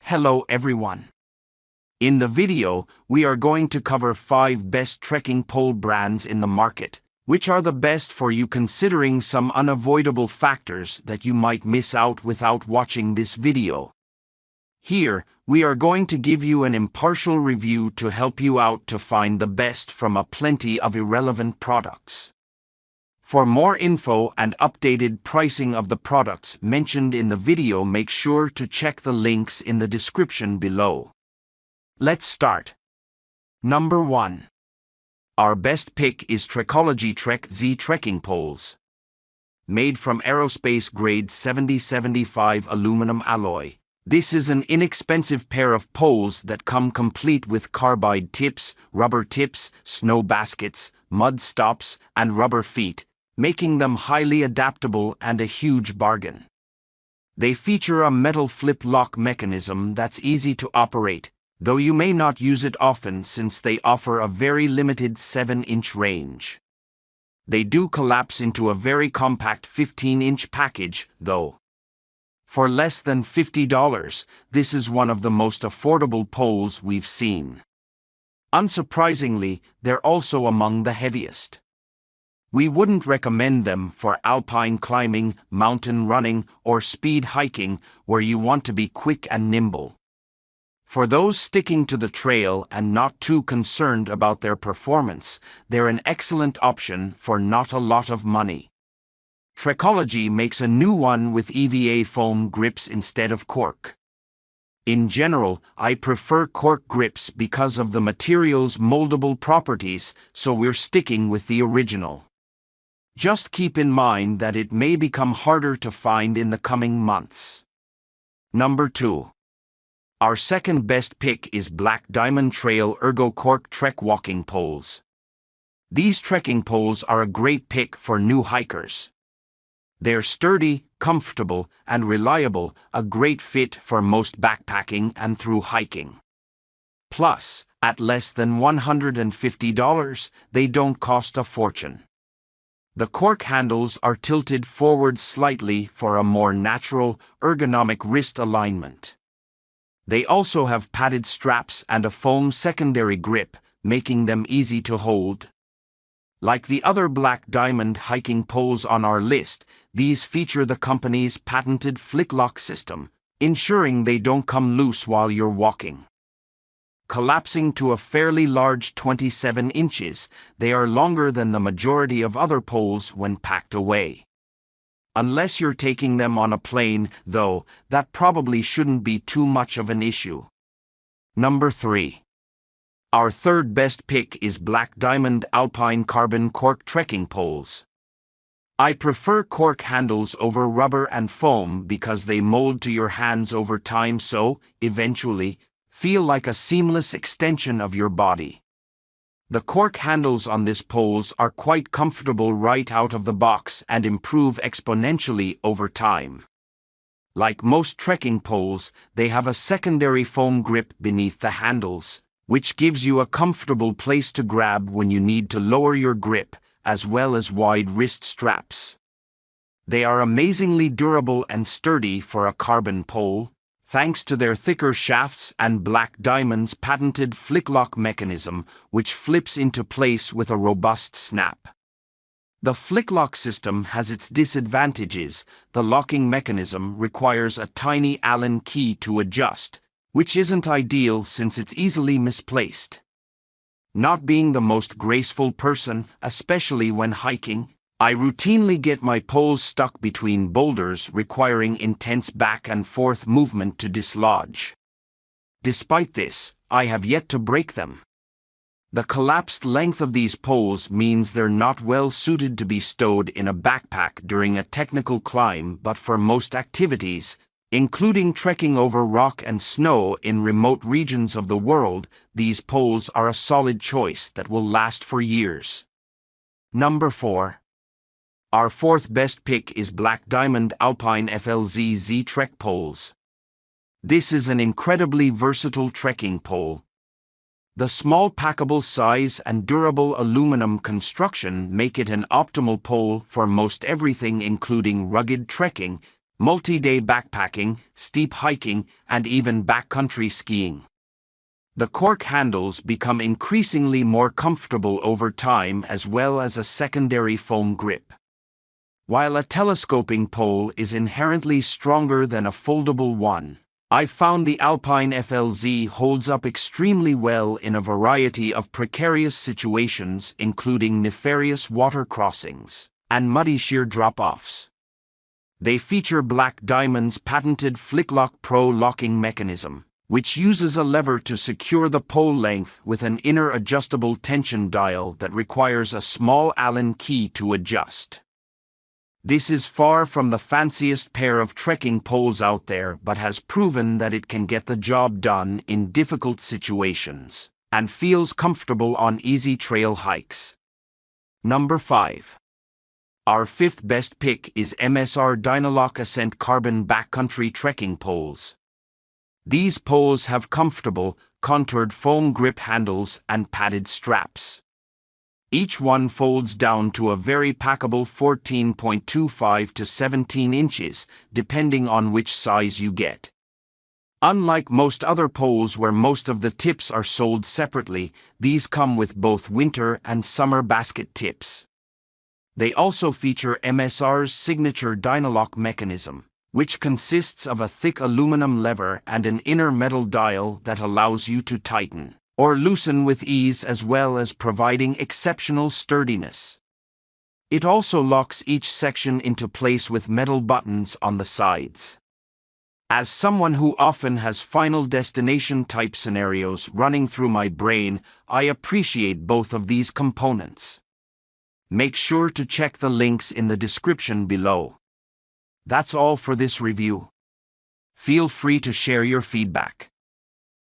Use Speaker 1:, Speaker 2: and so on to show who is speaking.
Speaker 1: Hello everyone. In the video, we are going to cover 5 best trekking pole brands in the market, which are the best for you considering some unavoidable factors that you might miss out without watching this video. Here, we are going to give you an impartial review to help you out to find the best from a plenty of irrelevant products. For more info and updated pricing of the products mentioned in the video, make sure to check the links in the description below. Let's start. Number 1. Our best pick is Trekology Trek Z trekking poles. Made from aerospace grade 7075 aluminum alloy, this is an inexpensive pair of poles that come complete with carbide tips, rubber tips, snow baskets, mud stops, and rubber feet, making them highly adaptable and a huge bargain. They feature a metal flip lock mechanism that's easy to operate, though you may not use it often since they offer a very limited 7-inch range. They do collapse into a very compact 15-inch package, though. For less than $50, this is one of the most affordable poles we've seen. Unsurprisingly, they're also among the heaviest. We wouldn't recommend them for alpine climbing, mountain running, or speed hiking where you want to be quick and nimble. For those sticking to the trail and not too concerned about their performance, they're an excellent option for not a lot of money. Trekology makes a new one with EVA foam grips instead of cork. In general, I prefer cork grips because of the material's moldable properties, so we're sticking with the original. Just keep in mind that it may become harder to find in the coming months. Number 2. Our second best pick is Black Diamond Trail Ergo Cork Trek walking poles. These trekking poles are a great pick for new hikers. They're sturdy, comfortable, and reliable, a great fit for most backpacking and through hiking. Plus, at less than $150, they don't cost a fortune. The cork handles are tilted forward slightly for a more natural, ergonomic wrist alignment. They also have padded straps and a foam secondary grip, making them easy to hold. Like the other Black Diamond hiking poles on our list, these feature the company's patented flick lock system, ensuring they don't come loose while you're walking. Collapsing to a fairly large 27 inches, they are longer than the majority of other poles when packed away. Unless you're taking them on a plane, though, that probably shouldn't be too much of an issue. Number 3. Our third best pick is Black Diamond Alpine Carbon Cork Trekking Poles. I prefer cork handles over rubber and foam because they mold to your hands over time, so, eventually, feel like a seamless extension of your body. The cork handles on these poles are quite comfortable right out of the box and improve exponentially over time. Like most trekking poles, they have a secondary foam grip beneath the handles, which gives you a comfortable place to grab when you need to lower your grip, as well as wide wrist straps. They are amazingly durable and sturdy for a carbon pole, thanks to their thicker shafts and Black Diamond's patented flick-lock mechanism, which flips into place with a robust snap. The flick-lock system has its disadvantages. The locking mechanism requires a tiny Allen key to adjust, which isn't ideal since it's easily misplaced. Not being the most graceful person, especially when hiking, I routinely get my poles stuck between boulders, requiring intense back and forth movement to dislodge. Despite this, I have yet to break them. The collapsed length of these poles means they're not well suited to be stowed in a backpack during a technical climb, but for most activities, including trekking over rock and snow in remote regions of the world, these poles are a solid choice that will last for years. Number 4. Our fourth best pick is Black Diamond Alpine FLZ Z Trek poles. This is an incredibly versatile trekking pole. The small packable size and durable aluminum construction make it an optimal pole for most everything, including rugged trekking, multi-day backpacking, steep hiking, and even backcountry skiing. The cork handles become increasingly more comfortable over time, as well as a secondary foam grip. While a telescoping pole is inherently stronger than a foldable one, I've found the Alpine FLZ holds up extremely well in a variety of precarious situations, including nefarious water crossings and muddy sheer drop-offs. They feature Black Diamond's patented FlickLock Pro locking mechanism, which uses a lever to secure the pole length with an inner adjustable tension dial that requires a small Allen key to adjust. This is far from the fanciest pair of trekking poles out there, but has proven that it can get the job done in difficult situations and feels comfortable on easy trail hikes. Number 5. Our fifth best pick is MSR DynaLock Ascent Carbon Backcountry Trekking Poles. These poles have comfortable, contoured foam grip handles and padded straps. Each one folds down to a very packable 14.25 to 17 inches, depending on which size you get. Unlike most other poles where most of the tips are sold separately, these come with both winter and summer basket tips. They also feature MSR's signature DynaLock mechanism, which consists of a thick aluminum lever and an inner metal dial that allows you to tighten or loosen with ease, as well as providing exceptional sturdiness. It also locks each section into place with metal buttons on the sides. As someone who often has final destination type scenarios running through my brain, I appreciate both of these components. Make sure to check the links in the description below. That's all for this review. Feel free to share your feedback.